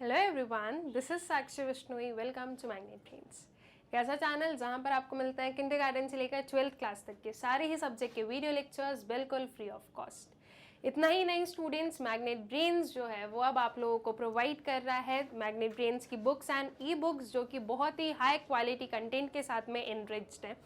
Hello everyone, this is Sakshi Vishnoi. Welcome to magnet brains, एक ऐसा channel जहां पर आपको मिलता है किंडरगार्टन से लेकर 12th क्लास तक के सारे ही सब्जेक्ट के वीडियो लेक्चर्स बिल्कुल फ्री ऑफ कॉस्ट। इतना ही नहीं स्टूडेंट्स, मैग्नेट ब्रेन्स जो है वो अब आप लोगों को प्रोवाइड कर रहा है मैग्नेट ब्रेन्स की बुक्स एंड ई बुक्स जो कि बहुत ही हाई क्वालिटी कंटेंट के साथ में एनरिच्ड है।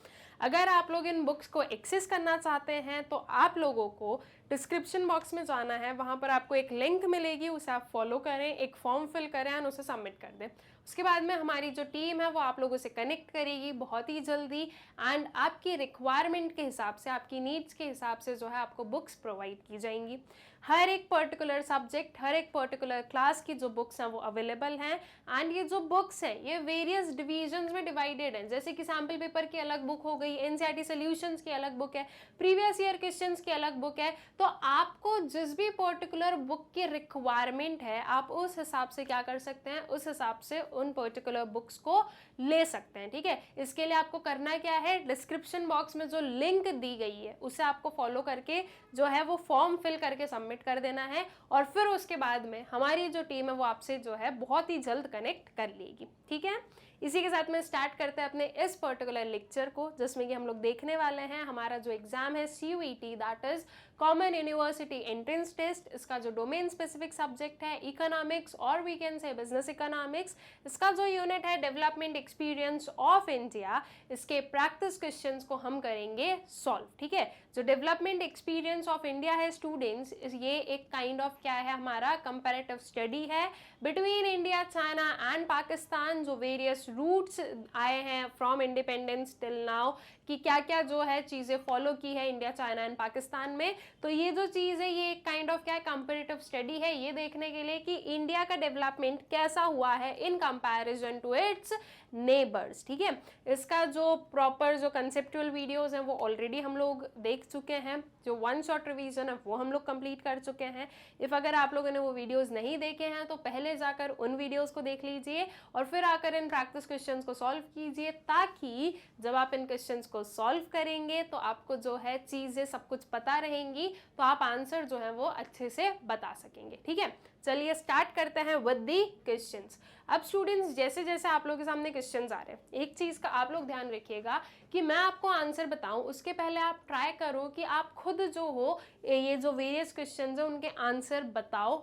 अगर आप लोग इन बुक्स को एक्सेस करना चाहते हैं तो आप लोगों को डिस्क्रिप्शन बॉक्स में जाना है, वहाँ पर आपको एक लिंक मिलेगी, उसे आप फॉलो करें, एक फॉर्म फिल करें एंड उसे सबमिट कर दें। उसके बाद में हमारी जो टीम है वो आप लोगों से कनेक्ट करेगी बहुत ही जल्दी एंड आपकी रिक्वायरमेंट के हिसाब से, आपकी नीड्स के हिसाब से जो है आपको बुक्स प्रोवाइड की जाएंगी। हर एक पर्टिकुलर सब्जेक्ट, हर एक पर्टिकुलर क्लास की जो बुक्स हैं वो अवेलेबल हैं एंड ये जो बुक्स हैं ये वेरियस डिविजन्स में डिवाइडेड हैं। जैसे कि सैम्पल पेपर की अलग बुक हो गई, एनसीईआरटी सॉल्यूशंस की अलग बुक है, प्रीवियस ईयर क्वेश्चंस की अलग बुक है। तो आपको जिस भी पर्टिकुलर बुक की रिक्वायरमेंट है आप उस हिसाब से क्या कर सकते हैं, उस हिसाब से उन पर्टिकुलर बुक्स को ले सकते हैं। ठीक है, इसके लिए आपको करना क्या है, डिस्क्रिप्शन बॉक्स में जो लिंक दी गई है उसे आपको फॉलो करके जो है वो फॉर्म फिल करके सबमिट कर देना है और फिर उसके बाद में हमारी जो टीम है वो आपसे जो है बहुत ही जल्द कनेक्ट कर लेगी। ठीक है, इसी के साथ में स्टार्ट करते हैं अपने इस पर्टिकुलर लेक्चर को, जिसमें कि हम लोग देखने वाले हैं हमारा जो एग्जाम है CUET, that is common university entrance test. इसका जो डोमेन स्पेसिफिक सब्जेक्ट है इकोनॉमिक्स और we can say business economics. इसका जो यूनिट है डेवलपमेंट एक्सपीरियंस ऑफ इंडिया, इसके प्रैक्टिस क्वेश्चंस को हम करेंगे सॉल्व। ठीक है, जो डेवलपमेंट एक्सपीरियंस ऑफ इंडिया है स्टूडेंट्स, ये एक काइंड ऑफ क्या है, हमारा कंपैरेटिव स्टडी है between India, China and Pakistan. जो वेरियस रूट्स आए हैं फ्रॉम इंडिपेंडेंस टिल नाउ, कि क्या क्या जो है चीज़ें फॉलो की है इंडिया, चाइना एंड पाकिस्तान में। तो ये जो चीज़ है ये एक काइंड ऑफ क्या है, कंपैरेटिव स्टडी है, ये देखने के लिए कि इंडिया का डेवलपमेंट कैसा हुआ है in comparison to its neighbours. ठीक है, इसका जो प्रॉपर जो कंसेप्चुअल वीडियोस हैं वो ऑलरेडी हम लोग देख चुके हैं, जो वन शॉट रिवीजन है वो हम लोग कंप्लीट कर चुके हैं। इफ अगर आप लोगों ने वो वीडियोस नहीं देखे हैं तो पहले जाकर उन वीडियोस को देख लीजिए और फिर आकर इन प्रैक्टिस क्वेश्चंस को सॉल्व कीजिए, ताकि जब आप इन क्वेश्चंस को सॉल्व करेंगे तो आपको जो है चीजें सब कुछ पता रहेंगी, तो आप आंसर जो है वो अच्छे से बता सकेंगे। ठीक है, चलिए स्टार्ट करते हैं विद दी क्वेश्चंस। अब स्टूडेंट्स, जैसे जैसे आप लोगों के सामने क्वेश्चंस आ रहे हैं, एक चीज का आप लोग ध्यान रखिएगा कि मैं आपको आंसर बताऊं उसके पहले आप ट्राई करो कि आप खुद जो हो ये जो वेरियस क्वेश्चंस हैं उनके आंसर बताओ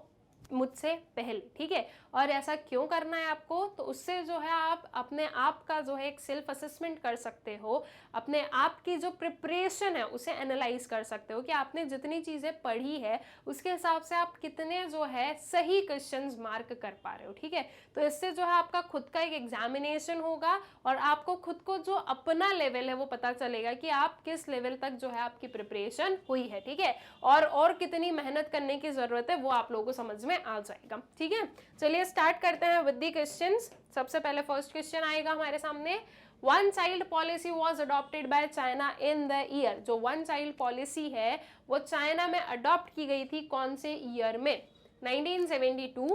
मुझसे पहले। ठीक है, और ऐसा क्यों करना है आपको, तो उससे जो है आप अपने आप का जो है एक सेल्फ असेसमेंट कर सकते हो, अपने आप की जो प्रिपरेशन है उसे एनालाइज कर सकते हो कि आपने जितनी चीज़ें पढ़ी है उसके हिसाब से आप कितने जो है सही क्वेश्चंस मार्क कर पा रहे हो। ठीक है, तो इससे जो है आपका खुद का एक एग्जामिनेशन होगा और आपको खुद को जो अपना लेवल है वो पता चलेगा कि आप किस लेवल तक जो है आपकी प्रिपरेशन हुई है। ठीक है, और कितनी मेहनत करने की जरूरत है वो आप लोगों को समझ में आ जाएगा। ठीक है, चलिए स्टार्ट करते हैं विद दी क्वेश्चंस। सबसे पहले फर्स्ट क्वेश्चन आएगा हमारे सामने, one child policy was adopted by China in the year. जो वन चाइल्ड पॉलिसी है वो चाइना में अडॉप्ट की गई थी कौन से ईयर में, 1972,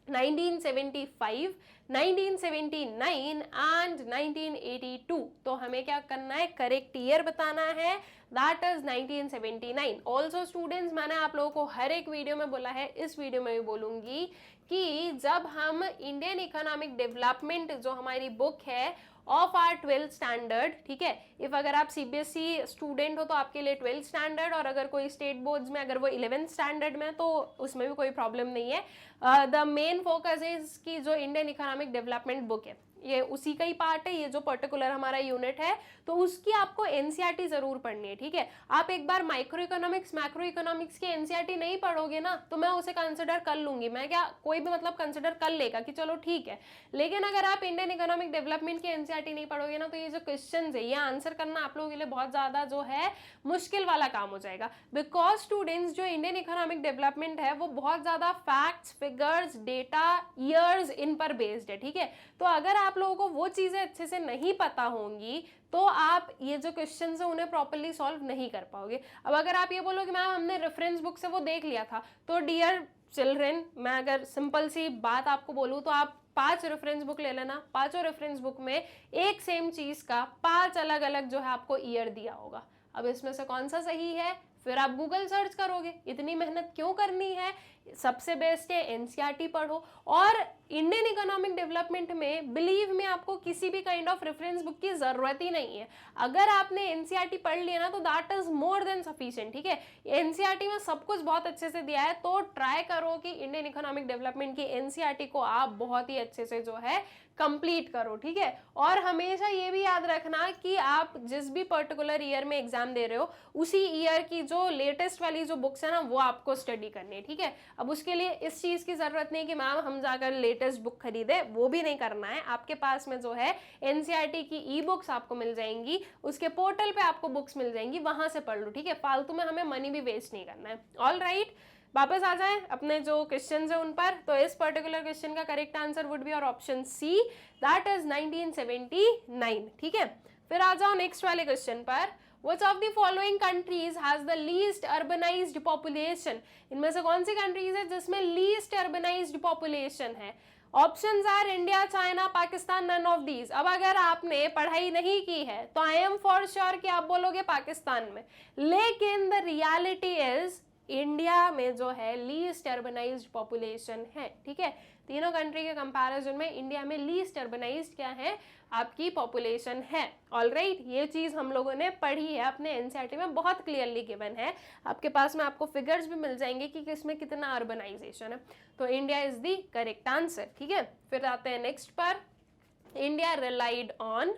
1975, 1979 एंड 1982। तो हमें क्या करना है, करेक्ट ईयर बताना है, दैट इज 1979। ऑल्सो स्टूडेंट्स, मैंने आप लोगों को हर एक वीडियो में बोला है, इस वीडियो में भी बोलूंगी कि जब हम इंडियन इकोनॉमिक डेवलपमेंट जो हमारी बुक है ऑफ आर 12th स्टैंडर्ड, ठीक है, इफ अगर आप CBSE स्टूडेंट हो तो आपके लिए 12th स्टैंडर्ड, और अगर कोई स्टेट बोर्ड्स में अगर वो 11th स्टैंडर्ड में तो उसमें भी कोई प्रॉब्लम नहीं है। द मेन फोकस इज की जो इंडियन इकोनॉमिक डेवलपमेंट बुक है ये उसी का ही पार्ट है, ये जो पर्टिकुलर हमारा यूनिट है तो उसकी आपको एनसीईआरटी जरूर पढ़नी है। ठीक है, आप एक बार माइक्रो इकोनॉमिक्स, मैक्रो इकोनॉमिक्स की एनसीईआरटी नहीं पढ़ोगे ना तो मैं उसे कंसिडर कर लूंगी, मैं क्या कोई भी मतलब कंसिडर कर लेगा कि चलो ठीक है, लेकिन अगर आप इंडियन इकोनॉमिक डेवलपमेंट की एनसीईआरटी नहीं पढ़ोगे ना तो ये जो क्वेश्चन है ये आंसर करना आप लोगों के लिए बहुत ज्यादा जो है मुश्किल वाला काम हो जाएगा। बिकॉज स्टूडेंट्स, जो इंडियन इकोनॉमिक डेवलपमेंट है वो बहुत ज्यादा facts, figures, data, years in पर बेस्ड है। ठीक है, तो अगर आप लोगों को वो चीजें अच्छे से नहीं पता होंगी तो आप ये जो क्वेश्चंस है उन्हें प्रॉपर्ली सॉल्व नहीं कर पाओगे। अब अगर आप ये बोलोगे मैम हमने रेफरेंस बुक से वो देख लिया था, तो डियर चिल्ड्रन, मैं अगर सिंपल सी बात आपको बोलूं तो आप 5 रेफरेंस बुक ले लेना, पांचों रेफरेंस बुक में एक सेम चीज का 5 अलग अलग जो है आपको ईयर दिया होगा। अब इसमें से कौन सा सही है, फिर आप गूगल सर्च करोगे, इतनी मेहनत क्यों करनी है, सबसे बेस्ट है एनसीईआरटी पढ़ो। और इंडियन इकोनॉमिक डेवलपमेंट में बिलीव में आपको किसी भी काइंड ऑफ रेफरेंस बुक की जरूरत ही नहीं है। अगर आपने एनसीईआरटी पढ़ लिया ना तो that is more than sufficient, ठीक है। एनसीईआरटी में सब कुछ बहुत अच्छे से दिया है, तो ट्राई करो कि इंडियन इकोनॉमिक डेवलपमेंट की एनसीईआरटी को आप बहुत ही अच्छे से जो है कंप्लीट करो, ठीक है। और हमेशा ये भी याद रखना कि आप जिस भी पर्टिकुलर ईयर में एग्जाम दे रहे हो उसी ईयर की जो लेटेस्ट वाली जो बुक्स है ना वो आपको स्टडी करनी है, ठीक है। अब उसके लिए इस चीज की जरूरत नहीं कि मैम हम जाकर लेटेस्ट बुक खरीदे, वो भी नहीं करना है। आपके पास में जो है एनसीईआरटी की ई बुक्स आपको मिल जाएंगी, उसके पोर्टल पे आपको बुक्स मिल जाएंगी, वहां से पढ़ लो, ठीक है। फालतू में हमें मनी भी वेस्ट नहीं करना है। ऑल राइट, वापस आ जाएं अपने जो क्वेश्चन है उन पर। तो इस पर्टिकुलर क्वेश्चन का करेक्ट आंसर वुड बी और ऑप्शन सी, दैट इज 1979, ठीक है। फिर आ जाओ नेक्स्ट वाले क्वेश्चन पर। Which of the following countries has the least urbanized population? इनमें से कौन सी कंट्रीज है जिसमें least urbanized population है? Options are India, China, Pakistan, none of these. अब अगर आपने पढ़ाई नहीं की है तो आई एम फॉर श्योर कि आप बोलोगे पाकिस्तान में, लेकिन द रियलिटी इज इंडिया में जो है लीस्ट अर्बनाइज्ड पॉपुलेशन है, ठीक है। तीनों कंट्री के कंपैरिजन में इंडिया में लीस्ट अर्बनाइज्ड क्या है, आपकी पॉपुलेशन है। ऑलराइट, ये चीज हम लोगों ने पढ़ी है अपने एनसीईआरटी में, बहुत क्लियरली गिवन है आपके पास में, आपको फिगर्स भी मिल जाएंगे कि किसमें कितना अर्बनाइजेशन है। तो India is the correct answer, ठीक है। फिर आते हैं नेक्स्ट पर। India relied on,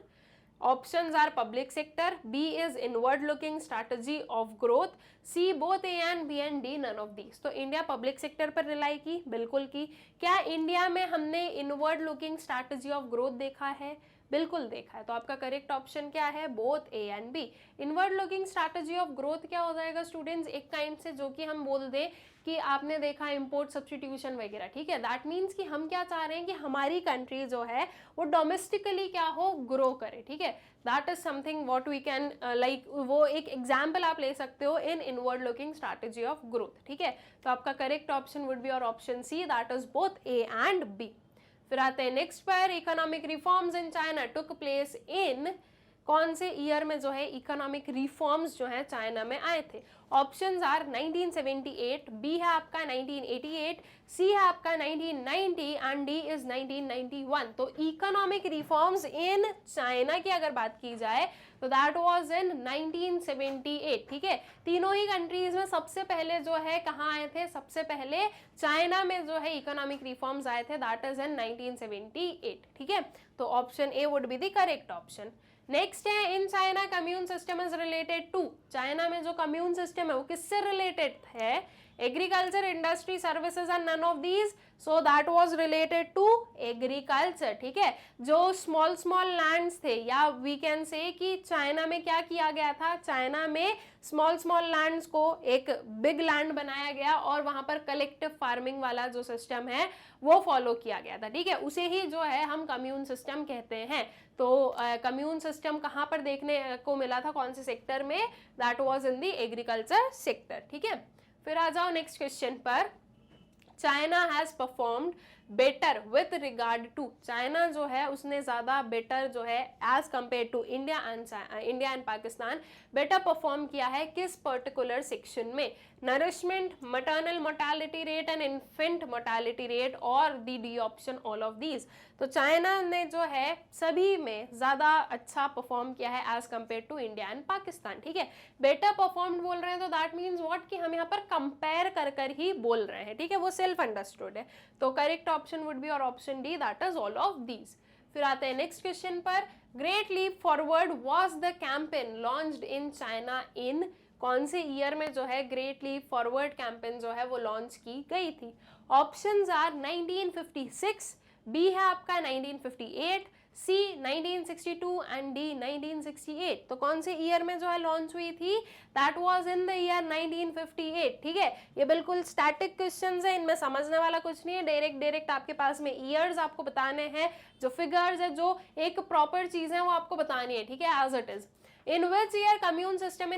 options are public sector, B is inward looking strategy of growth, C both A and B and D none of these। तो India public sector पर rely की, बिल्कुल की। क्या इंडिया में हमने inward looking strategy of growth देखा है? बिल्कुल देखा है। तो आपका करेक्ट ऑप्शन क्या है? Both A and B. Inward looking strategy of growth क्या हो जाएगा स्टूडेंट्स? एक काइंड से जो कि हम बोल दें कि आपने देखा इंपोर्ट सब्स्टिट्यूशन वगैरह, ठीक है। दैट मीन्स कि हम क्या चाह रहे हैं कि हमारी कंट्री जो है वो डोमेस्टिकली क्या हो, ग्रो करे, ठीक है। That is something what we can like, वो एक एग्जाम्पल आप ले सकते हो in inward looking strategy of growth, ठीक है। तो आपका करेक्ट ऑप्शन वुड बी और option C, that is both A and B. फिर आते हैं नेक्स्ट पर। Economic reforms in China took place in, कौन से ईयर में जो है इकोनॉमिक रिफॉर्म्स जो है चाइना में आए थे? ऑप्शंस आर 1978, बी है आपका 1988, सी है आपका 1990 एंड डी इज 1991। तो इकोनॉमिक रिफॉर्म्स इन चाइना की अगर बात की जाए तो दैट वाज इन 1978, ठीक है। तीनों ही कंट्रीज में सबसे पहले जो है कहाँ आए थे? सबसे पहले चाइना में जो है इकोनॉमिक रिफॉर्म्स आए थे, दैट इज इन 1978, ठीक है। तो option A would be the correct option. Next है, in China commune system is related to, China में जो कम्यून सिस्टम है वो किससे रिलेटेड है? Agriculture, industry, services and none of these, so that was related to agriculture, ठीक है। जो स्मॉल स्मॉल लैंड्स थे, या वी कैन से कि चाइना में क्या किया गया था, चाइना में स्मॉल स्मॉल लैंड्स को एक बिग लैंड बनाया गया और वहां पर कलेक्टिव फार्मिंग वाला जो सिस्टम है वो फॉलो किया गया था, ठीक है। उसे ही जो है हम कम्यून सिस्टम कहते हैं। तो कम्यून सिस्टम कहाँ पर देखने को मिला था, कौन से सेक्टर में? That was in the agriculture sector, ठीक है। फिर आ जाओ नेक्स्ट क्वेश्चन पर। China has performed better with regard to, China जो है उसने ज्यादा बेटर जो है as compare to India and Pakistan better perform किया है किस पर्टिकुलर सेक्शन में? Nourishment, maternal mortality rate and infant mortality rate, और D option all of these. तो चाइना ने जो है सभी में ज्यादा अच्छा परफॉर्म किया है as compare to India and Pakistan, ठीक है। बेटर परफॉर्म्ड बोल रहे हैं तो दैट मीन्स व्हाट, कि हम यहाँ पर कंपेयर कर ही बोल रहे हैं, ठीक है। वो सेल्फ अंडरस्टूड है। तो करेक्ट ऑप्शन वुड बी और option D, that is all of these. फिर आते हैं नेक्स्ट क्वेश्चन पर। Great leap forward was the campaign launched in China in, कौन से ईयर में जो है ग्रेट लीप फॉरवर्ड कैंपेन जो है वो लॉन्च की गई थी? ऑप्शंस आर 1956, बी है आपका 1958, सी 1962 एंड डी 1968। तो कौन से ईयर में जो है लॉन्च हुई थी? That was in the year 1958, ठीक है। ये बिल्कुल स्टैटिक क्वेश्चंस है, इनमें समझने वाला कुछ नहीं है। डायरेक्ट आपके पास में ईयर्स आपको बताने हैं, जो फिगर्स है, जो एक प्रॉपर चीज है वो आपको बतानी है, ठीक है, as it is. In which year commune system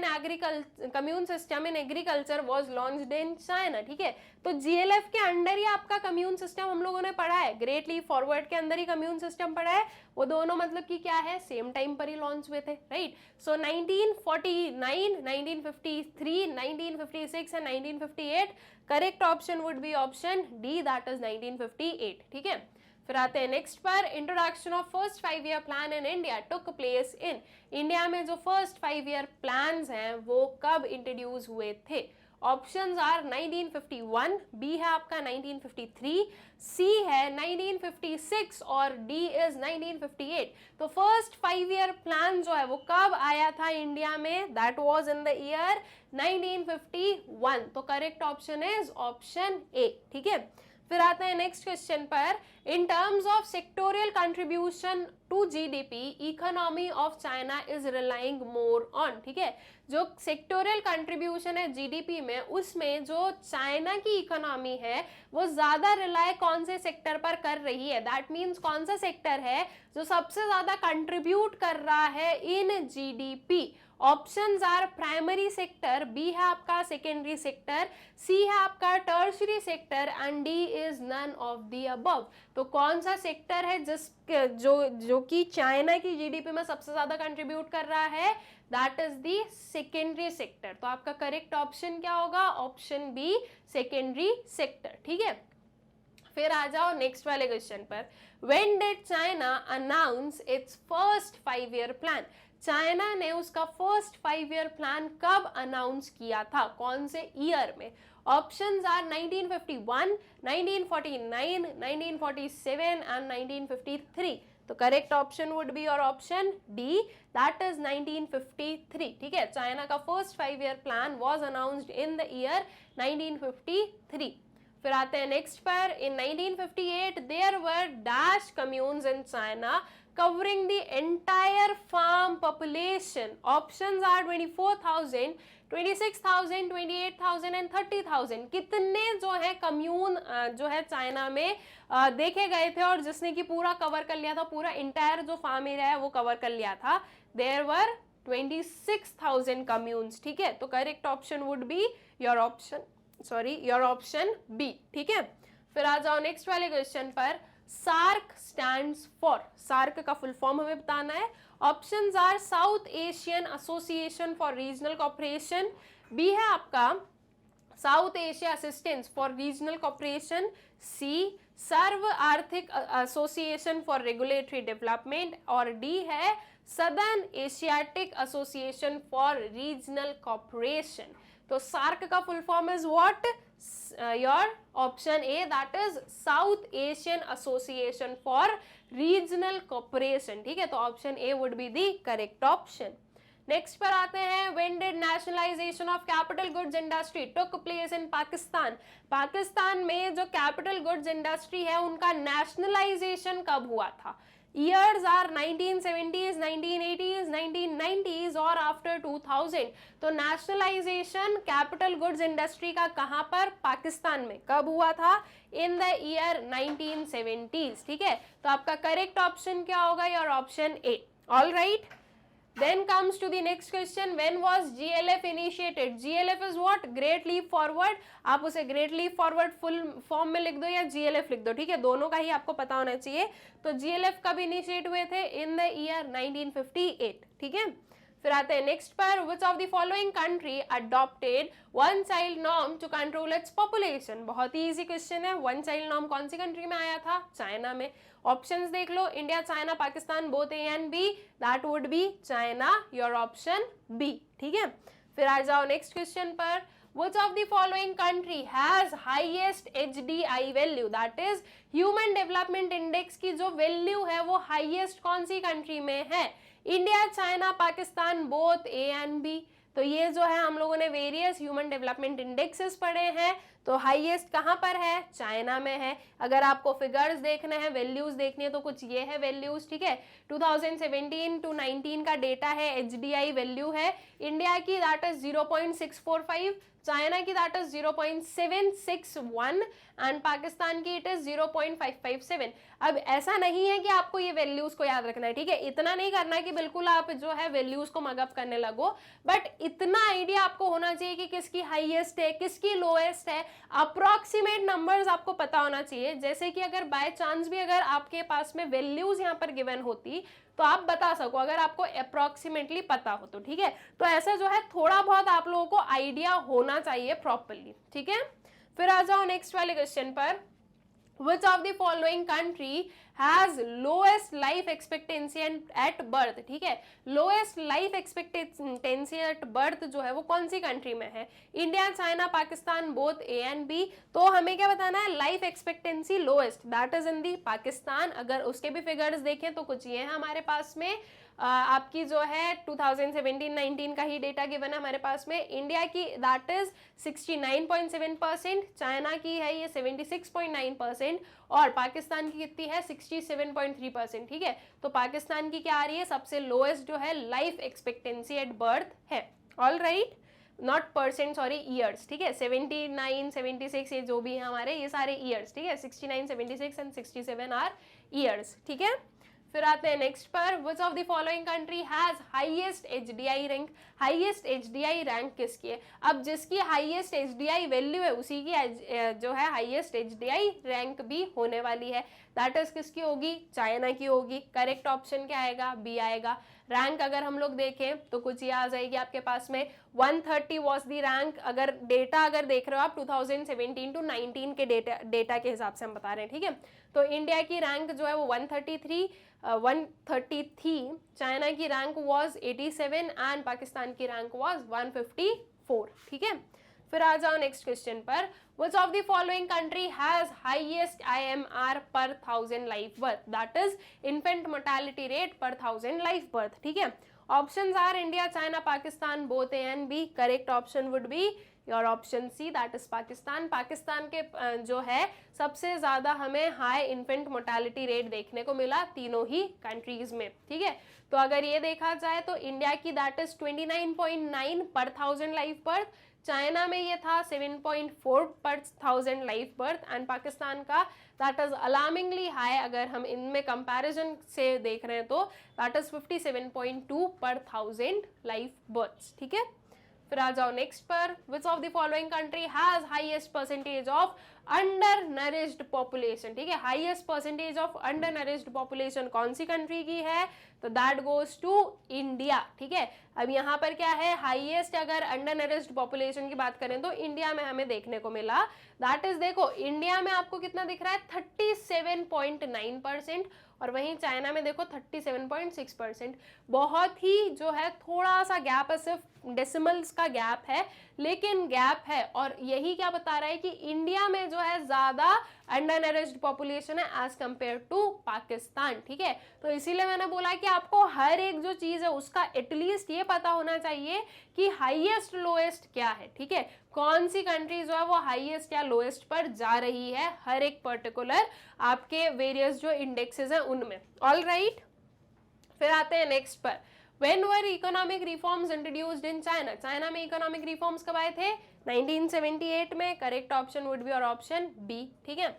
in agriculture was launched in China, ठीक है। तो जीएलएफ के अंडर ही आपका कम्यून सिस्टम हम लोगों ने पढ़ा है, ग्रेट लीप फॉरवर्ड के अंदर ही कम्यून सिस्टम पढ़ा है, वो दोनों मतलब कि क्या है, सेम टाइम पर ही लॉन्च हुए थे, right. So 1949, 1953, 1956 and 1958, correct option would be option D, that is 1958, ठीक है। फिर आते हैं नेक्स्ट पर, introduction of first 5 year plan in India took place in, India में जो फर्स्ट 5 ईयर प्लान्स हैं वो कब इंट्रोड्यूस हुए थे? ऑप्शंस आर 1951, बी है आपका 1953, सी है 1956 और डी इज 1958। तो फर्स्ट 5 ईयर प्लान जो है वो कब आया था इंडिया में? That was in the year 1951। तो correct option is option A, ठीक है। फिर आते हैं नेक्स्ट क्वेश्चन पर, in terms of sectoral contribution to GDP economy of China is relying more on, ठीक है। जो सेक्टोरियल कंट्रीब्यूशन है जीडीपी में, उसमें जो चाइना की इकोनॉमी है वो ज्यादा रिलाय कौन से सेक्टर पर कर रही है? दैट मीन्स कौन सा सेक्टर है जो सबसे ज्यादा कंट्रीब्यूट कर रहा है in GDP? Options are primary sector, B है आपका सेकेंडरी सेक्टर, सी है आपका tertiary sector and D is none of the above. तो कौन सा सेक्टर है जो कि चाइना की जीडीपी में सबसे ज्यादा कंट्रीब्यूट कर रहा है? That is the secondary sector. तो आपका करेक्ट ऑप्शन क्या होगा? ऑप्शन बी, सेकेंडरी सेक्टर, ठीक है। फिर आ जाओ नेक्स्ट वाले क्वेश्चन पर, when did China announce its first 5 year plan? China ने उसका फर्स्ट 5 ईयर प्लान कब अनाउंस किया था, कौन से ईयर में? Options are 1951, 1949, 1947 and 1953। तो करेक्ट ऑप्शन वुड बी और ऑप्शन डी, दैट इज 1953, ठीक है। चाइना का first 5 year plan was announced in the year 1953। फिर आते हैं नेक्स्ट पर, in 1958 there were dash communes in China covering the entire farm population. Options are 24,000, 26,000, 28,000 and 30,000। कितने जो है कम्यून जो है चाइना में देखे गए थे और जिसने कि पूरा कवर कर लिया था, पूरा इंटायर जो फार्म एरिया है वो कवर कर लिया था? There were 26,000 कम्यून्स, ठीक है। तो correct option would be your option B, ठीक है। फिर आ जाओ नेक्स्ट वाले क्वेश्चन पर, सार्क स्टैंड्स फॉर, सार्क का फुल फॉर्म हमें बताना है। Options are South Asian association for regional cooperation, B है आपका South Asia assistance for regional cooperation, C सर्व आर्थिक एसोसिएशन फॉर रेगुलेटरी डेवलपमेंट और डी है southern Asiatic association for regional cooperation. तो सार्क का full form is what? Your option A, that is south Asian association for regional cooperation, ठीक है। तो option A would be the correct option. Next पर आते हैं, when did nationalisation of capital goods industry took place in Pakistan? Pakistan में जो capital goods industry है उनका नेशनलाइजेशन कब हुआ था? Years are 1970s, 1980s, 1990s और आफ्टर 2000। तो नेशनलाइजेशन कैपिटल गुड्स इंडस्ट्री का कहां पर? पाकिस्तान में। कब हुआ था? इन द ईयर 1970s, ठीक है। तो आपका करेक्ट ऑप्शन क्या होगा? Your option A. All right, then comes to the next question, when was GLF initiated? GLF is what? Great Leap Forward। आप उसे Great Leap Forward full form में लिख दो या GLF लिख दो, ठीक है, दोनों का ही आपको पता होना चाहिए। तो GLF कब इनिशिएट हुए थे? इन द ईयर 1958, ठीक है। फिर आते हैं नेक्स्ट पर, which of the following country adopted one child norm to control its population? बहुत ही इजी क्वेश्चन है। वन चाइल्ड नॉर्म कौन सी कंट्री में आया था? चाइना में। ऑप्शंस देख लो, India, China, Pakistan, both A and B, that would be China, your option B, ठीक है। फिर आ जाओ नेक्स्ट क्वेश्चन पर, which of the following country has highest HDI value? that is Human Development Index की जो वैल्यू है वो हाईएस्ट कौन सी कंट्री में है? India, China, Pakistan, both A and B. तो ये जो है हम लोगों ने वेरियस ह्यूमन डेवलपमेंट इंडेक्सेस पढ़े हैं, तो हाईएस्ट कहाँ पर है? चाइना में है। अगर आपको फिगर्स देखने हैं, वैल्यूज देखनी है, तो कुछ ये है वैल्यूज, ठीक है। 2017 to 19 का डेटा है, HDI वैल्यू है इंडिया की, दैट इज 0.645, चाइना की दैट इज 0.761 एंड पाकिस्तान की इट इज 0.557। अब ऐसा नहीं है कि आपको ये वैल्यूज को याद रखना है, ठीक है, इतना नहीं करना है कि बिल्कुल आप जो है वैल्यूज को मगअप करने लगो, बट इतना आइडिया आपको होना चाहिए कि किसकी हाईएस्ट है किसकी लोएस्ट है, अप्रोक्सीमेट नंबर्स आपको पता होना चाहिए। जैसे कि अगर बाय चांस भी अगर आपके पास में वैल्यूज यहाँ पर गिवन होती तो आप बता सको, अगर आपको अप्रोक्सीमेटली पता हो तो, ठीक है। तो ऐसा जो है थोड़ा बहुत आप लोगों को आइडिया होना चाहिए प्रॉपरली, ठीक है। फिर आ जाओ नेक्स्ट वाले क्वेश्चन पर, Which of the following country has lowest life expectancy at birth, ठीक है, lowest life expectancy at birth जो है वो कौन सी कंट्री में है, India, China, Pakistan, both A and B. तो हमें क्या बताना है, life expectancy lowest that is in the Pakistan. अगर उसके भी फिगर्स देखें तो कुछ ये है हमारे पास में, आपकी जो है 2017-19 का ही डेटा गिवन है हमारे पास में। इंडिया की दैट इज 69.7%, चाइना की है ये 76.9% और पाकिस्तान की कितनी है 67.3%, ठीक है। तो पाकिस्तान की क्या आ रही है, सबसे लोएस्ट जो है लाइफ एक्सपेक्टेंसी एट बर्थ है। All right, not percent, sorry years, ठीक है। 79, 76 ये जो भी है हमारे ये सारे ईयर्स, ठीक है। 69, 76 एंड 67 आर ईयर्स, ठीक है। फिर आते हैं नेक्स्ट पर, which of the following country has highest HDI rank, highest HDI rank किसकी है। अब जिसकी हाईएस्ट एचडीआई वैल्यू है उसी की जो है हाईएस्ट एचडीआई रैंक भी होने वाली है, दैट इज किसकी होगी, चाइना की होगी। करेक्ट ऑप्शन क्या आएगा, बी आएगा। रैंक अगर हम लोग देखें तो कुछ ये आ जाएगी आपके पास में 130 वॉज दी रैंक। अगर डेटा अगर देख रहे हो आप 2017 to 19 के डेटा के हिसाब से हम बता रहे हैं, ठीक है। तो इंडिया की रैंक जो है वो 130 थी, चाइना की रैंक वॉज 87 एंड पाकिस्तान की रैंक वॉज 154, ठीक है। फिर आ जाओ नेक्स्ट क्वेश्चन पर, which of the following country has highest IMR per 1000 live birth, that is infant mortality rate per 1000 live birth, ठीक है। Options are India, China, Pakistan, both A and B. Correct option would be your option C, that is Pakistan. Pakistan के जो है सबसे ज्यादा हमें high infant mortality rate देखने को मिला तीनों ही कंट्रीज में, ठीक है। तो अगर ये देखा जाए तो इंडिया की दैट इज 29.9 पर 1000 लाइफ बर्थ, चाइना में ये था 7.4 पर 1000 लाइफ बर्थ एंड पाकिस्तान का दैट इज अलार्मिंगली हाई, अगर हम इनमें कंपैरिजन से देख रहे हैं तो दैट इज 57.2 पर 1000 लाइफ बर्थ्स, ठीक है। फिर आ जाओ नेक्स्ट पर, which of the following country has highest percentage of under nourished population, ठीक है। Highest percentage of under nourished population कौन सी कंट्री की है, तो दैट गोज टू इंडिया, ठीक है। अब यहाँ पर क्या है, हाईएस्ट अगर अंडर नरिश्ड पॉपुलेशन की बात करें तो इंडिया में हमें देखने को मिला, दैट इज देखो इंडिया में आपको कितना दिख रहा है 37.9% और वहीं चाइना में देखो 37.6%। बहुत ही जो है थोड़ा सा गैप है, सिर्फ डेसिमल्स का गैप है लेकिन गैप है, और यही क्या बता रहा है कि इंडिया में जो है ज्यादा अंडर नरिश्ड पॉपुलेशन है एज कंपेयर टू पाकिस्तान, ठीक है। तो इसीलिए मैंने बोला कि आपको हर एक जो चीज है उसका एटलीस्ट ये पता होना चाहिए कि हाईएस्ट लोएस्ट क्या है, ठीक है। कौन सी कंट्री जो है वो हाईएस्ट या लोएस्ट पर जा रही है हर एक पर्टिकुलर आपके वेरियस जो इंडेक्सेस हैं उनमें। ऑल राइट, फिर आते हैं नेक्स्ट पर, When were economic reforms introduced in China? China में इकोनॉमिक रिफॉर्म्स कब आए थे, 1978 में। करेक्ट ऑप्शन वुड बी और ऑप्शन बी, ठीक है।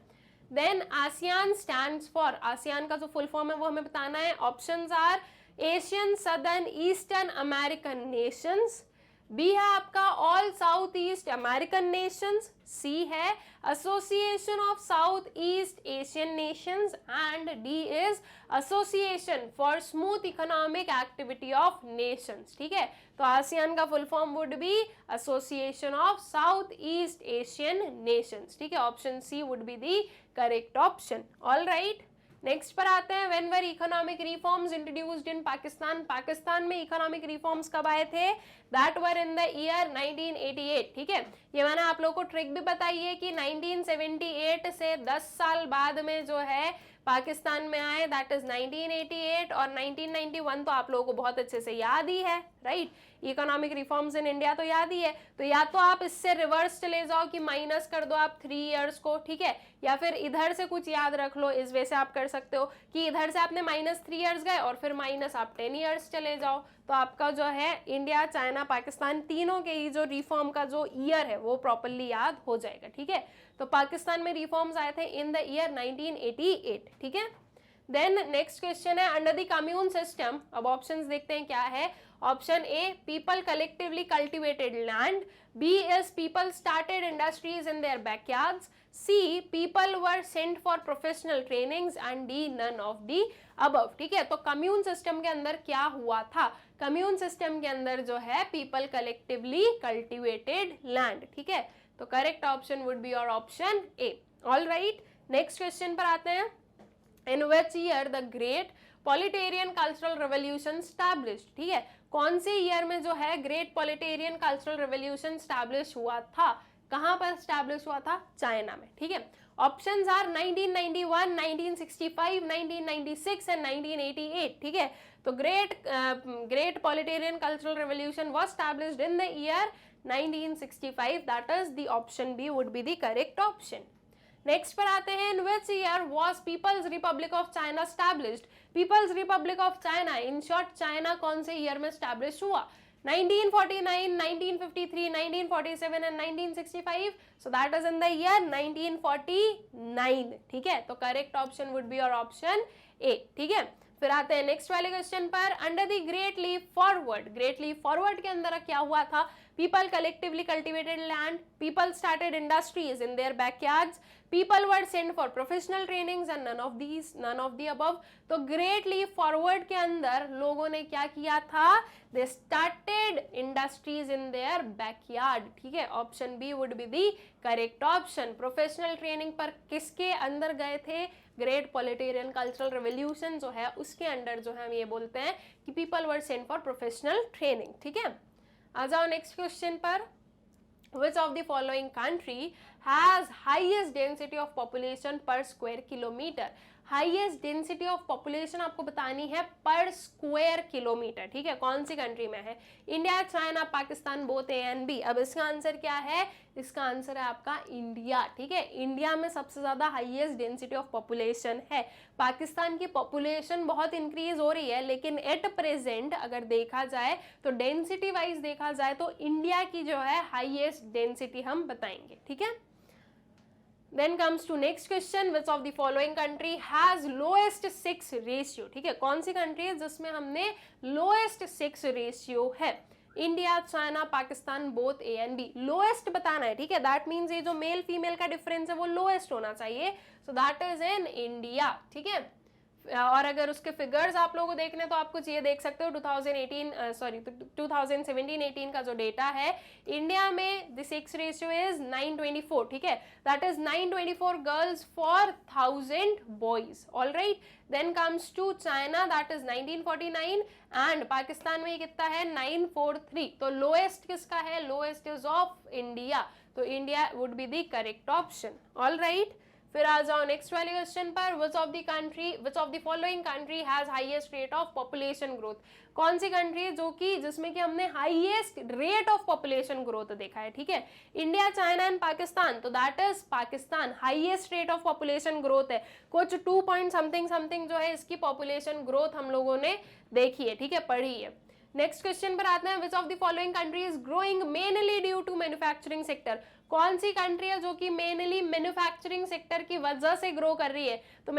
Then ASEAN stands for, ASEAN का जो फुल फॉर्म है वो हमें बताना है। Options are Asian, southern, eastern American nations, B है आपका all South East American nations, C है association of south east Asian nations and D is association for smooth economic activity of nations, ठीक है। तो आसियान का full form would be association of south east Asian nations, ठीक है। Option C would be the correct option. All right, next पर आते हैं, when were economic reforms introduced in Pakistan, Pakistan में इकोनॉमिक रिफॉर्म्स कब आए थे, that were in the year 1988, ठीक है। ये मैंने आप लोगों को ट्रिक भी बताई है कि 1978 से 10 साल बाद में जो है पाकिस्तान में आए, दैट इज 1988, और 1991 तो आप लोगों को बहुत अच्छे से याद ही है, right. Economic reforms in India तो याद ही है, तो या तो आप इससे रिवर्स चले जाओ कि माइनस कर दो आप 3 इयर्स को, ठीक है, या फिर इधर से कुछ याद रख लो, इस वे से आप कर सकते हो कि इधर से आपने -3 इयर्स गए और फिर माइनस आप 10 इयर्स चले जाओ, तो आपका जो है इंडिया, चाइना, पाकिस्तान तीनों के ही जो रिफॉर्म का जो ईयर है वो प्रॉपरली याद हो जाएगा, ठीक है। तो पाकिस्तान में रिफॉर्म्स आए थे इन द ईयर 1988, ठीक है। देन नेक्स्ट क्वेश्चन है अंडर द कम्यून सिस्टम, अब ऑप्शंस देखते हैं क्या है। Option A, people collectively cultivated land, B is people started industries in their backyards, C people were sent for professional trainings, and D none of the above, ठीक है। तो commune system के अंदर क्या हुआ था, कम्यून सिस्टम के अंदर जो है पीपल कलेक्टिवली कल्टिवेटेड लैंड, ठीक है। तो correct option would be your option A. All right, next question पर आते हैं। In which year the great Politarian cultural revolution established, ठीक है, कौन से ईयर में जो है great proletarian cultural revolution establish हुआ था, कहां पर स्टैब्लिश हुआ था, चाइना में, ठीक है। ऑप्शंस आर 1991, 1965, 1996 एंड 1988, ठीक है। तो great proletarian cultural revolution was established in the year 1965, that is the option B would be the correct option. Next पर आते हैं, in which year was people's republic of China established, people's republic of China, in short China कौन से year में establish हुआ, 1949, 1953, 1947 and 1965, so that is in the year 1949, ठीक है। तो correct option would be your option A, ठीक है। फिर आते हैं नेक्स्ट वाले क्वेश्चन पर, under the great leap forward, great leap forward के अंदर क्या हुआ था, people collectively cultivated land, people started industries in their backyards, people were sent for professional trainings and none of the above। तो great leap forward के अंदर लोगों ने क्या किया था, they started industries in their backyard, ठीक है। Option B would be the correct option. Professional training पर किसके अंदर गए थे, ग्रेट पॉलिटेरियन कल्चरल रेवोल्यूशन जो है उसके अंडर जो है हम ये बोलते हैं कि people were sent for professional training, ठीक है। आ जाओ नेक्स्ट क्वेश्चन पर, which of the following country has highest density of population per square kilometer, highest density of population आपको बतानी है पर स्क्वायर किलोमीटर, ठीक है, कौन सी कंट्री में है, India, China, Pakistan, both A and B. अब इसका आंसर क्या है, इसका आंसर है आपका इंडिया, ठीक है। इंडिया में सबसे ज्यादा हाईएस्ट डेंसिटी ऑफ पॉपुलेशन है। पाकिस्तान की पॉपुलेशन बहुत इंक्रीज हो रही है, लेकिन एट प्रेजेंट अगर देखा जाए तो डेंसिटी वाइज देखा जाए तो इंडिया की जो है हाईएस्ट डेंसिटी हम बताएंगे, ठीक है। Then comes to next question, which of the following country has lowest sex ratio, ठीक है, कौन सी कंट्री है जिसमें हमने lowest sex ratio है, India, China, Pakistan, both A and B. Lowest बताना है, ठीक है, दैट मीन्स ये जो मेल फीमेल का डिफरेंस है वो लोएस्ट होना चाहिए, सो दैट इज इन इंडिया, ठीक है। और अगर उसके फिगर्स आप लोगों को देखने तो आप कुछ ये देख सकते हो 2017-18 का जो डेटा है, इंडिया में द सेक्स रेशियो इज 924, ठीक है, that is 924 girls for 1000 boys. All right, then comes to China, that is 1949 and Pakistan में कितना है 943। तो लोएस्ट किसका है, लोएस्ट इज ऑफ इंडिया, तो India would be the correct option. All right, फिर आ जाओ नेक्स्ट वाले क्वेश्चन पर, which of the following country has highest rate of population growth, कौन सी कंट्री है जो कि जिसमें कि हमने highest rate of population growth देखा है, ठीक है, इंडिया, चाइना एंड पाकिस्तान, तो that is Pakistan highest rate of population growth है, कुछ 2 पॉइंट समथिंग जो है इसकी पॉपुलेशन ग्रोथ हम लोगों ने देखी है, ठीक है, पढ़ी है। नेक्स्ट क्वेश्चन पर आते हैं, which of the following country is growing mainly due to manufacturing sector, कौन सी कंट्री है जो कि मेनली मैन्युफैक्चरिंग सेक्टर की वजह से ग्रो कर रही है, तो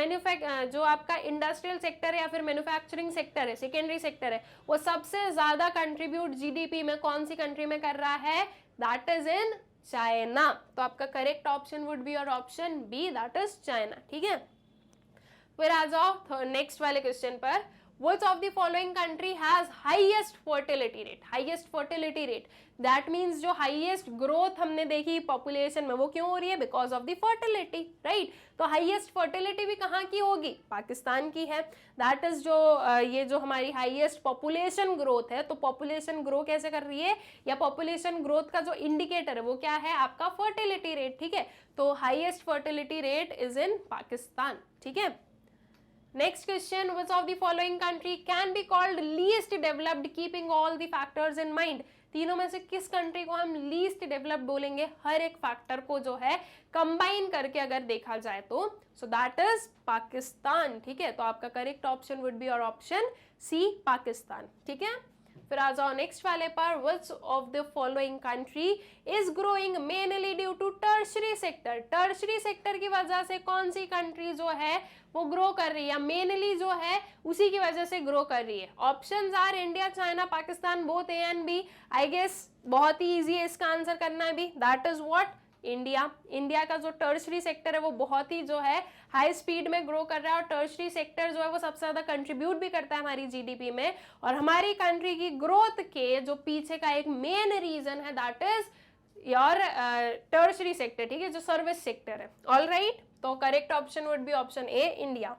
जो आपका इंडस्ट्रियल सेक्टर है या फिर मैन्युफैक्चरिंग सेक्टर है, सेकेंडरी सेक्टर है, वो सबसे ज्यादा कंट्रीब्यूट जीडीपी में कौन सी कंट्री में कर रहा है, दैट इज इन चाइना। तो आपका correct option would be your option B, that is China, ठीक है। फिर आ जाओ नेक्स्ट वाले क्वेश्चन पर, which of the following country has highest fertility rate, highest fertility rate, that means जो highest growth हमने देखी population में वो क्यों हो रही है, because of the fertility, right। तो highest fertility भी कहाँ की होगी, पाकिस्तान की है, that is जो ये जो हमारी highest population growth है, तो population grow कैसे कर रही है, या population growth का जो indicator है वो क्या है, आपका fertility rate, ठीक है, तो highest fertility rate is in Pakistan, ठीक है। Next question, which of the following country can be called least developed keeping all the factors in mind? तीनों में से किस कंट्री को हम लीस्ट डेवलप्ड बोलेंगे, हर एक फैक्टर को जो है कंबाइन करके अगर देखा जाए तो? सो दैट इज पाकिस्तान, ठीक है। तो आपका करेक्ट ऑप्शन वुड बी और ऑप्शन सी, पाकिस्तान, ठीक है। फिर आ जाओ नेक्स्ट वाले पर, which of the following country is growing mainly due to tertiary sector? Tertiary sector की वजह से कौन सी कंट्री जो है वो ग्रो कर रही है, मेनली जो है उसी की वजह से ग्रो कर रही है? Options are India, China, Pakistan, both A and B. I guess बहुत ही इजी है इसका आंसर करना भी, that is what, India. India का जो टर्शरी सेक्टर है वो बहुत ही जो है हाई स्पीड में ग्रो कर रहा है, और टर्शरी सेक्टर जो है वो सबसे ज्यादा कंट्रीब्यूट भी करता है हमारी जीडीपी में, और हमारी कंट्री की ग्रोथ के जो पीछे का एक मेन रीजन है that is your tertiary sector, ठीक है, जो सर्विस सेक्टर है। ऑल राइट, तो correct option would be option A, India.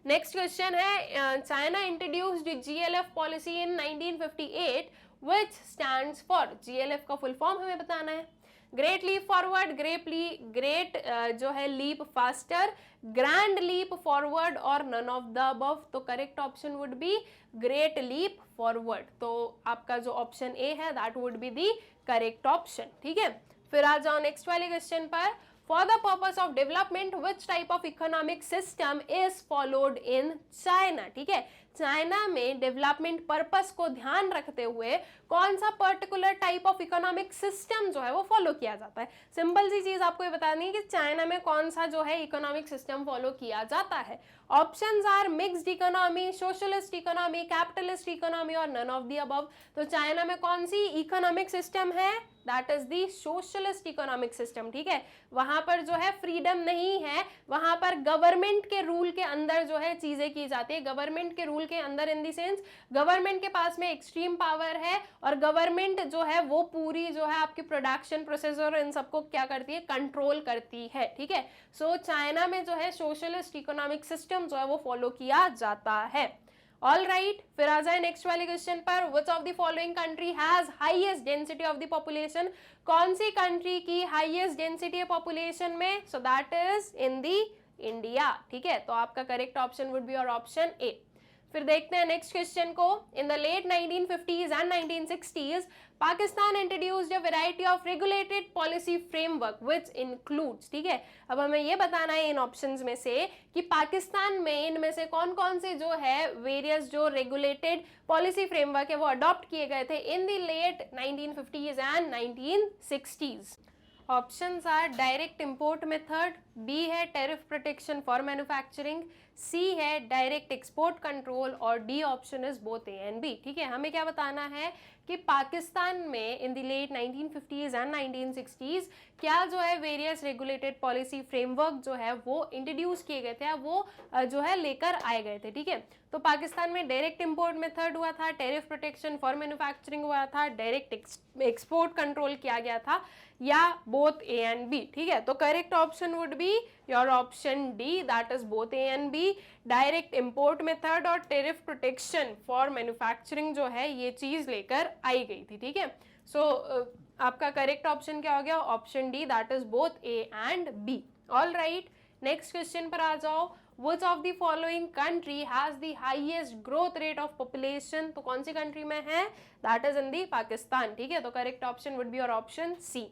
Next question है, China introduced GLF policy in 1958 which stands for? GLF का फुल फॉर्म हमें बताना है। ग्रेट लीप फॉरवर्ड, ग्रेट जो है leap faster, grand leap forward और none of the above? तो correct option would be great leap forward. तो आपका जो ऑप्शन ए है that would be the correct option, ठीक है। फिर आ जाओ नेक्स्ट वाले क्वेश्चन पर, for the purpose of development which type of economic system is followed in China? ठीक है, चाइना में डेवलपमेंट पर्पस को ध्यान रखते हुए कौन सा particular type of economic system जो है वो फॉलो किया जाता है? सिंपल सी चीज आपको ये बतानी है कि चाइना में कौन सा जो है इकोनॉमिक सिस्टम फॉलो किया जाता है। Options are mixed economy, socialist economy, capitalist economy और नन ऑफ द अबव। तो चाइना में कौन सी इकोनॉमिक सिस्टम है? That is the socialist economic system, ठीक है। वहां पर जो है फ्रीडम नहीं है, वहां पर गवर्नमेंट के रूल के अंदर जो है चीजें की जाती है। गवर्नमेंट के रूल के अंदर इन दी सेंस गवर्नमेंट के पास में एक्सट्रीम पावर है, और गवर्नमेंट जो है वो पूरी जो है आपकी प्रोडक्शन प्रोसेस और इन सबको क्या करती है, कंट्रोल करती है, ठीक है। सो चाइना में जो है सोशलिस्ट इकोनॉमिक सिस्टम जो है वो फॉलो किया जाता है। ऑल राइट, फिर आ जाए नेक्स्ट वाले क्वेश्चन पर, which of the following country has highest density of the population? कौन सी कंट्री की हाईएस्ट डेंसिटी है पॉपुलेशन में? So that is in the India, ठीक है। तो आपका करेक्ट ऑप्शन वुड बी और ऑप्शन ए। फिर देखते हैं नेक्स्ट क्वेश्चन को, in the late 1950s and 1960s Pakistan introduced a variety of regulated policy framework which includes, ठीक है। अब हमें ये बताना है इन ऑप्शंस में से कि पाकिस्तान में इनमें से कौन कौन से जो है वेरियस जो रेगुलेटेड पॉलिसी फ्रेमवर्क है वो अडॉप्ट किए गए थे in the late 1950s and 1960s। Options are direct import method, B है tariff protection for manufacturing, C है डायरेक्ट एक्सपोर्ट कंट्रोल और D option is both A and B, ठीक है। हमें क्या बताना है कि पाकिस्तान में इन the late 1950s and 1960s क्या जो है वेरियस रेगुलेटेड पॉलिसी फ्रेमवर्क जो है वो इंट्रोड्यूस किए गए थे, वो जो है लेकर आए गए थे, ठीक है। तो पाकिस्तान में डायरेक्ट इंपोर्ट मेथड हुआ था, टैरिफ प्रोटेक्शन फॉर मैन्युफैक्चरिंग हुआ था, डायरेक्ट एक्सपोर्ट कंट्रोल किया गया था, या बोथ ए एंड बी, ठीक है। तो correct option would be your option D, that is both A and B. Direct import method और टैरिफ प्रोटेक्शन फॉर मैन्युफैक्चरिंग जो है ये चीज लेकर आई गई थी, ठीक है। सो आपका करेक्ट ऑप्शन क्या हो गया? Option D, that is both A and B. All right, next question पर आ जाओ, which of the following country has the highest growth rate of population? तो कौन सी कंट्री में है? That is in the Pakistan, ठीक है। तो करेक्ट ऑप्शन वुड बी और ऑप्शन सी।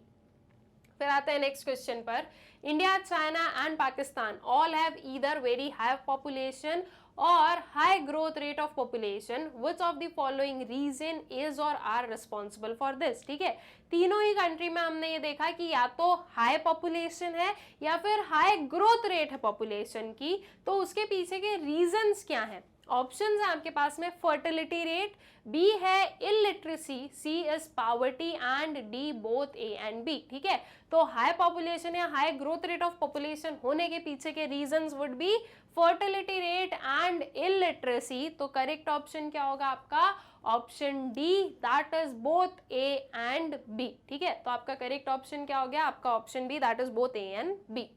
फिर आते हैं नेक्स्ट क्वेश्चन पर, India, China and Pakistan all have either very high population or high growth rate of population, which of the following reason is or are responsible for this, ठीक है। तीनों ही country में हमने ये देखा कि या तो हाई पॉपुलेशन है या फिर हाई ग्रोथ रेट है पॉपुलेशन की, तो उसके पीछे के रीजंस क्या हैं? ऑप्शंस है आपके पास में, फर्टिलिटी रेट, बी है illiteracy, C is poverty and D both A and B, ठीक है। तो हाई पॉपुलेशन या high growth rate of population होने के पीछे के reasons would be fertility rate and illiteracy. तो करेक्ट ऑप्शन क्या होगा आपका? Option D, that is both A and B, ठीक है। तो आपका करेक्ट ऑप्शन क्या हो गया? आपका option B, that is both A and B.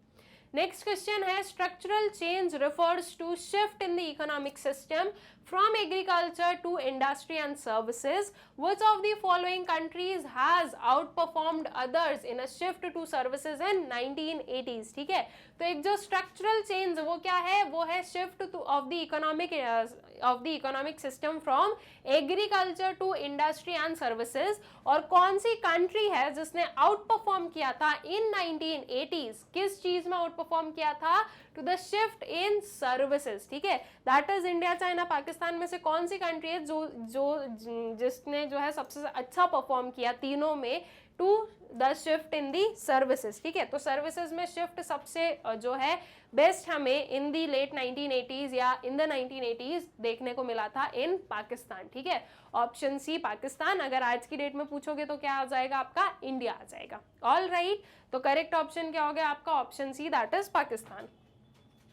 Next question है, structural change refers to shift in the economic system from agriculture to industry and services. Which of the following countries has outperformed others in a shift to services in 1980s? ठीक है, तो एक जो structural change वो क्या है, वो है shift of the economic system from agriculture to industry and services. और कौन सी कंट्री है जिसने आउट परफॉर्म किया था इन 1980s, किस चीज में आउट परफॉर्म किया था, to the shift in services, ठीक है, that is India, China, Pakistan में से कौन सी कंट्री है जिसने जो है सबसे अच्छा परफॉर्म किया तीनों में to the shift in the services, ठीक है। तो सर्विसेज में शिफ्ट सबसे जो है बेस्ट हमें इन दी लेट 1980s या इन द 1980s देखने को मिला था इन पाकिस्तान, ठीक है। ऑप्शन सी पाकिस्तान, अगर आज की डेट में पूछोगे तो क्या आ जाएगा आपका, इंडिया आ जाएगा। ऑल राइट, तो करेक्ट ऑप्शन क्या हो गया आपका, option C, that is Pakistan.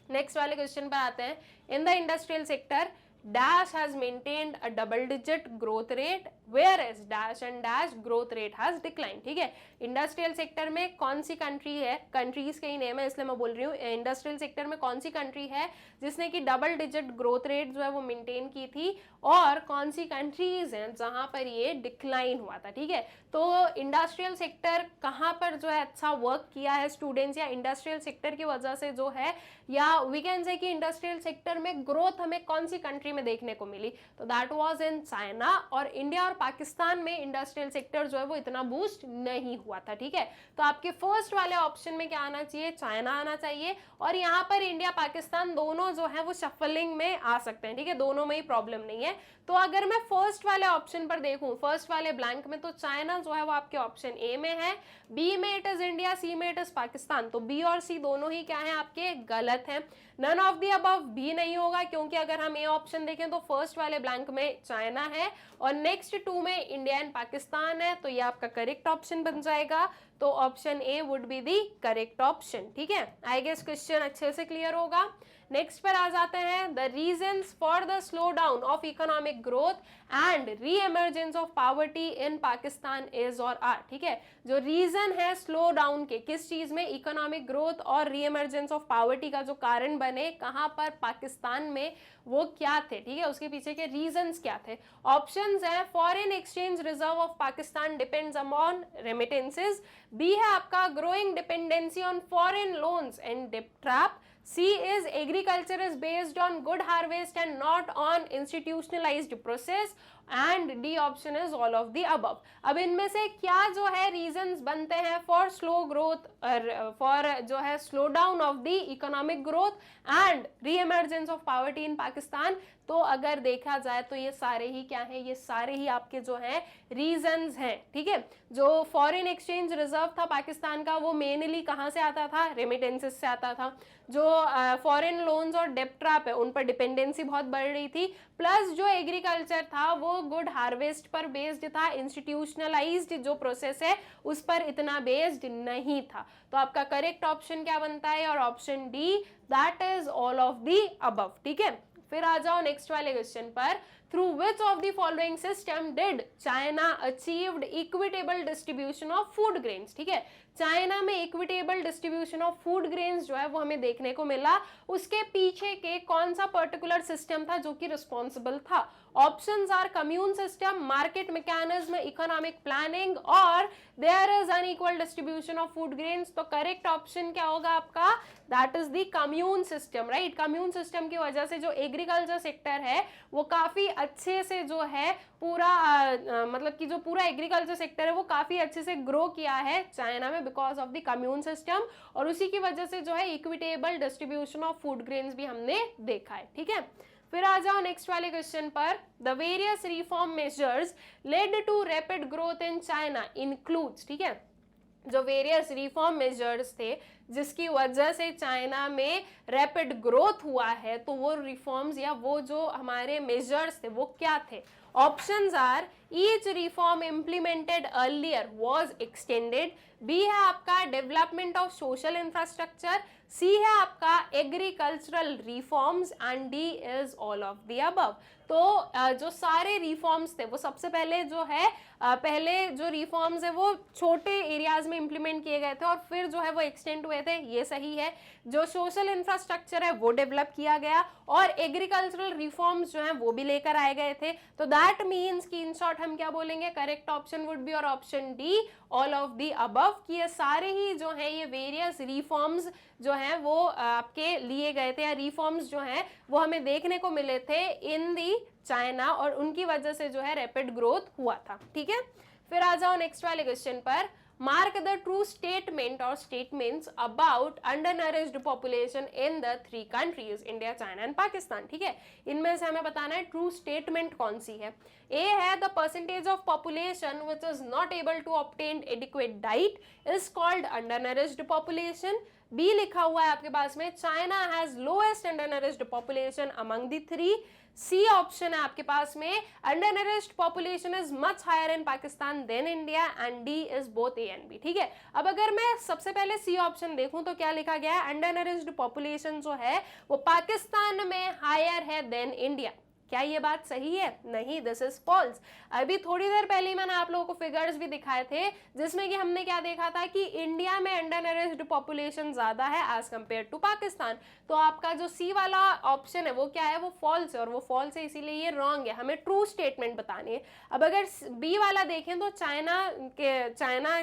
Next वाले क्वेश्चन पर आते हैं। In the industrial sector dash has maintained a double digit growth rate whereas dash and dash growth rate has declined, ठीक है। इंडस्ट्रियल सेक्टर में कौन सी कंट्री है, कंट्रीज के ही नेम है इसलिए मैं बोल रही हूँ, इंडस्ट्रियल सेक्टर में कौन सी कंट्री है जिसने की डबल डिजिट ग्रोथ रेट जो है वो मेंटेन की थी, और कौन सी कंट्रीज हैं जहां पर ये डिक्लाइन हुआ था, ठीक है। तो इंडस्ट्रियल सेक्टर कहाँ पर जो है अच्छा वर्क किया है स्टूडेंट्स, या इंडस्ट्रियल सेक्टर की वजह से जो है, या वी कैन से कि इंडस्ट्रियल सेक्टर में ग्रोथ हमें कौन सी कंट्री में देखने को मिली, तो दैट वाज इन चाइना। और इंडिया और पाकिस्तान में इंडस्ट्रियल सेक्टर जो है वो इतना बूस्ट नहीं हुआ था, ठीक है। तो आपके फर्स्ट वाले ऑप्शन में क्या आना चाहिए, चाइना आना चाहिए, और यहाँ पर इंडिया पाकिस्तान दोनों जो है वो शफलिंग में आ सकते हैं, ठीक है, दोनों में ही प्रॉब्लम नहीं है। तो अगर मैं फर्स्ट वाले ऑप्शन पर देखूं, फर्स्ट वाले ब्लैंक में, तो चाइना जो है वो आपके ऑप्शन ए में है, बी में इट इज इंडिया, सी में इट इज पाकिस्तान। तो बी और सी दोनों ही क्या है आपके गलत हैं, नन ऑफ दी अबव भी नहीं होगा, क्योंकि अगर हम ए ऑप्शन देखें तो फर्स्ट वाले ब्लैंक में चाइना है और नेक्स्ट टू में इंडिया एंड पाकिस्तान है, तो ये आपका करेक्ट ऑप्शन बन जाएगा। तो option A would be the correct option, ठीक है। आई गेस क्वेश्चन अच्छे से क्लियर होगा। नेक्स्ट पर आ जाते हैं, the reasons for the slowdown of economic growth and reemergence of poverty in Pakistan is or are, ठीक है। जो रीजन है स्लो डाउन के किस चीज में, इकोनॉमिक ग्रोथ और री एमर्जेंस ऑफ पॉवर्टी का जो कारण बने कहां पर, पाकिस्तान में, वो क्या थे, ठीक है, उसके पीछे के रीजंस क्या थे। ऑप्शंस है, foreign exchange reserve of Pakistan depends upon remittances, B है आपका growing dependency on foreign loans and डेब्ट trap, C is agriculture is based on good harvest and not on institutionalized process, and D option is all of the above। अब इनमें से क्या जो है reasons बनते हैं फॉर स्लो ग्रोथ, फॉर जो है slowdown of the economic growth and reemergence of poverty in Pakistan. तो अगर देखा जाए तो ये सारे ही क्या है, ये सारे ही आपके जो है रीजंस हैं, ठीक है। जो फॉरेन एक्सचेंज रिजर्व था पाकिस्तान का, वो मेनली कहाँ से आता था, रेमिटेंसेस से आता था। जो फॉरेन लोन्स और डेब्ट ट्रैप है उन पर डिपेंडेंसी बहुत बढ़ रही थी, प्लस जो एग्रीकल्चर था वो गुड हार्वेस्ट पर बेस्ड था, इंस्टीट्यूशनलाइज्ड जो प्रोसेस है उस पर इतना बेस्ड नहीं था। तो आपका करेक्ट ऑप्शन क्या बनता है, और option D, that is all of the above, ठीक है। फिर आ जाओ नेक्स्ट वाले क्वेश्चन पर, through which of the following system did China achieved equitable distribution of food grains, ठीक है। चाइना में equitable distribution of food grains जो है वो हमें देखने को मिला, उसके पीछे के कौन सा पर्टिकुलर सिस्टम था जो कि रिस्पॉन्सिबल था। Options are commune system, market mechanism, economic planning, और there is unequal distribution of food grains. तो करेक्ट ऑप्शन क्या होगा आपका, that is the commune system, right. Commune system की वजह से जो एग्रीकल्चर सेक्टर है वो काफी अच्छे से जो है पूरा मतलब कि जो पूरा एग्रीकल्चर सेक्टर है वो काफी अच्छे से ग्रो किया है चाइना में because of the commune system, और उसी की वजह से जो है equitable distribution of food grains भी हमने देखा है, ठीक है। फिर आ जाओ नेक्स्ट वाले क्वेश्चन पर, the various reform measures led to rapid growth in China includes, ठीक है। जो वेरियस रिफॉर्म मेजर्स थे जिसकी वजह से चाइना में रैपिड ग्रोथ हुआ है, तो वो रिफॉर्म्स या वो जो हमारे मेजर्स थे वो क्या थे। Options are, each reform implemented earlier was extended, B है आपका development of social infrastructure, C है आपका agricultural reforms, and D is all of the above. तो जो सारे रिफॉर्म्स थे वो सबसे पहले जो है पहले जो रिफॉर्म्स है वो छोटे एरियाज में इंप्लीमेंट किए गए थे और फिर जो है वो एक्सटेंड हुए हुए थे, ये सही है। जो सोशल इंफ्रास्ट्रक्चर है वो डेवलप किया गया और एग्रीकल्चरल रिफॉर्म्स जो हैं वो भी लेकर आए गए थे। तो दैट मीन्स कि इन शॉर्ट हम क्या बोलेंगे, करेक्ट ऑप्शन वुड बी और option D, all of the above, कि ये सारे ही जो है ये वेरियस रिफॉर्म्स जो हैं वो आपके लिए गए थे, या रिफॉर्म्स जो हैं वो हमें देखने को मिले थे इन दी चाइना, और उनकी वजह से जो है रैपिड ग्रोथ हुआ था। ठीक है, फिर आ जाओ नेक्स्ट वाले क्वेश्चन पर। Mark the true statement or statements about undernourished population in the 3 countries India, China and Pakistan. ठीक है, इनमें से हमें बताना है ट्रू स्टेटमेंट कौन सी है। ए है the percentage of population which is not able to obtain adequate diet is called undernourished population. B लिखा हुआ है आपके पास में China has lowest undernourished population among the 3। C option है आपके पास में undernourished population is much higher in Pakistan than India, and D is both A and B. ठीक है, अब अगर मैं सबसे पहले सी ऑप्शन देखूं तो क्या लिखा गया है, अंडरनरिश्ड पॉपुलेशन जो है वो पाकिस्तान में हायर है देन इंडिया। क्या ये बात सही है? नहीं, दिस इज फॉल्स। अभी थोड़ी देर पहले मैंने आप लोगों को फिगर्स भी दिखाए थे जिसमें कि हमने क्या देखा था कि इंडिया में अंडरनरिश्ड पॉपुलेशन ज्यादा है एज कंपेयर टू पाकिस्तान। तो आपका जो सी वाला ऑप्शन है वो क्या है, वो फॉल्स है, और वो फॉल्स है इसीलिए ये रॉन्ग है, हमें ट्रू स्टेटमेंट बतानी है। अब अगर बी वाला देखें तो चाइना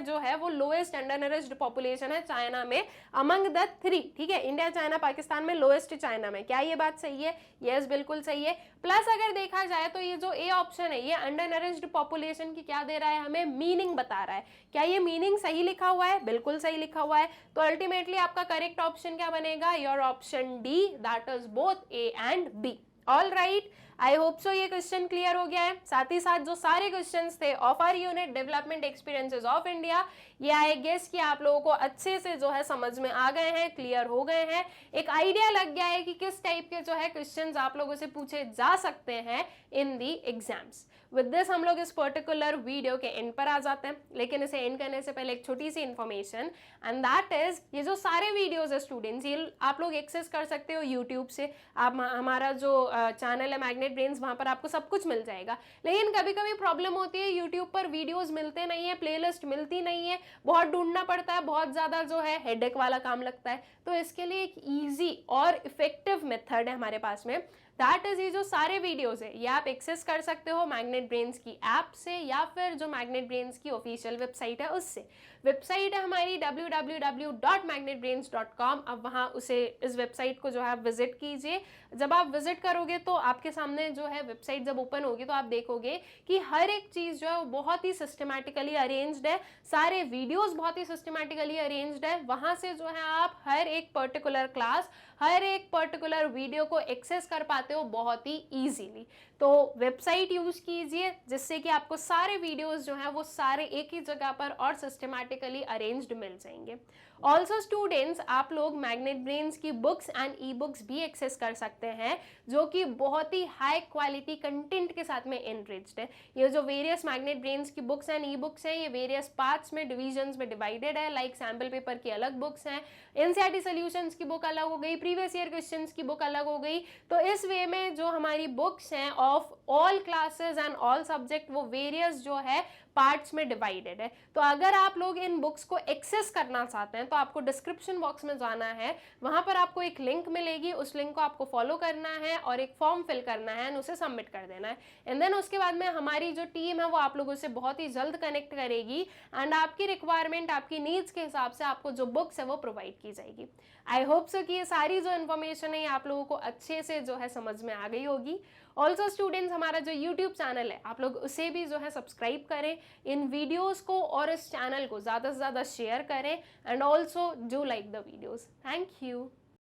जो है वो लोएस्ट अंडरनरिश्ड पॉपुलेशन है चाइना में अमंग द 3। ठीक है, इंडिया, चाइना, पाकिस्तान में लोएस्ट चाइना में। क्या ये बात सही है? यस, बिल्कुल सही है। प्लस अगर देखा जाए तो ये जो ए ऑप्शन है ये अंडरनरिश्ड पॉपुलेशन की क्या दे रहा है, हमें मीनिंग बता रहा है। क्या ये मीनिंग सही लिखा हुआ है? बिल्कुल सही लिखा हुआ है। तो अल्टीमेटली आपका करेक्ट ऑप्शन क्या बनेगा, your option D, that is both A and B. All right, I hope so ये क्वेश्चन क्लियर हो गया है। साथ ही साथ जो सारे क्वेश्चंस थे of our unit development experiences of India, ये आई गेस कि आप लोगों को अच्छे से जो है समझ में आ गए हैं, क्लियर हो गए हैं, एक आइडिया लग गया है कि किस टाइप के जो है क्वेश्चंस आप लोगों से पूछे जा सकते हैं इन दी एग्जाम्स। विद दिस हम लोग इस पर्टिकुलर वीडियो के एंड पर आ जाते हैं, लेकिन इसे एंड करने से पहले एक छोटी सी इन्फॉर्मेशन, एंड दैट इज ये जो सारे वीडियोस है स्टूडेंट्स, ये आप लोग एक्सेस कर सकते हो यूट्यूब से। आप हमारा जो चैनल है मैग्नेट ब्रेन्स, वहाँ पर आपको सब कुछ मिल जाएगा। लेकिन कभी कभी प्रॉब्लम होती है, यूट्यूब पर वीडियोस मिलते नहीं है, प्लेलिस्ट मिलती नहीं है, बहुत ढूंढना पड़ता है, बहुत ज़्यादा जो है हेडेक वाला काम लगता है। तो इसके लिए एक ईजी और इफेक्टिव मेथड है हमारे पास में, दैट इज ये जो सारे वीडियोस है ये आप एक्सेस कर सकते हो मैग्नेट ब्रेन्स की ऐप से, या फिर जो मैग्नेट ब्रेन्स की ऑफिशियल वेबसाइट है उससे। वेबसाइट है हमारी www.magnetbrains.com। अब वहाँ इस वेबसाइट को जो है विजिट कीजिए। जब आप विजिट करोगे तो आपके सामने जो है वेबसाइट जब ओपन होगी तो आप देखोगे कि हर एक चीज़ जो है वो बहुत ही सिस्टमैटिकली अरेंज्ड है, सारे वीडियोस बहुत ही सिस्टमैटिकली अरेंज्ड है। वहाँ से जो है आप हर एक पर्टिकुलर क्लास, हर एक पर्टिकुलर वीडियो को एक्सेस कर पाते हो बहुत ही ईजीली। तो वेबसाइट यूज कीजिए जिससे कि आपको सारे वीडियोस जो हैं वो सारे एक ही जगह पर और सिस्टमैटिकली अरेंज्ड मिल जाएंगे। ऑल्सो स्टूडेंट्स, आप लोग मैग्नेट ब्रेन्स की बुक्स एंड ई बुक्स भी एक्सेस कर सकते हैं जो कि बहुत ही हाई क्वालिटी कंटेंट के साथ में एनरिच्ड है। ये जो वेरियस मैग्नेट ब्रेन्स की बुक्स एंड ई बुक्स हैं ये वेरियस पार्ट्स में, डिविजन्स में डिवाइडेड है। लाइक सैम्पल पेपर की अलग बुक्स हैं, एनसीईआरटी सॉल्यूशंस की बुक अलग हो गई, प्रीवियस ईयर क्वेश्चंस की बुक अलग हो गई। तो इस वे में जो हमारी बुक्स हैं of all classes and all subject वो वेरियस जो है पार्ट्स में डिवाइडेड है। तो अगर आप लोग इन बुक्स को एक्सेस करना चाहते हैं तो आपको डिस्क्रिप्शन बॉक्स में जाना है, वहां पर आपको एक लिंक मिलेगी, उस लिंक को आपको फॉलो करना है और एक फॉर्म फिल करना है एंड उसे सबमिट कर देना है। एंड देन उसके बाद में हमारी जो टीम है वो आप लोगों से बहुत ही जल्द कनेक्ट करेगी एंड आपकी रिक्वायरमेंट, आपकी नीड्स के हिसाब से आपको जो बुक्स है वो प्रोवाइड की जाएगी। आई होप सो कि ये सारी जो इन्फॉर्मेशन है आप लोगों को अच्छे से जो है समझ में आ गई होगी। ऑल्सो स्टूडेंट्स, हमारा जो यूट्यूब चैनल है आप लोग उसे भी जो है सब्सक्राइब करें, इन वीडियोस को और इस चैनल को ज़्यादा से ज़्यादा शेयर करें and also do like the videos. Thank you.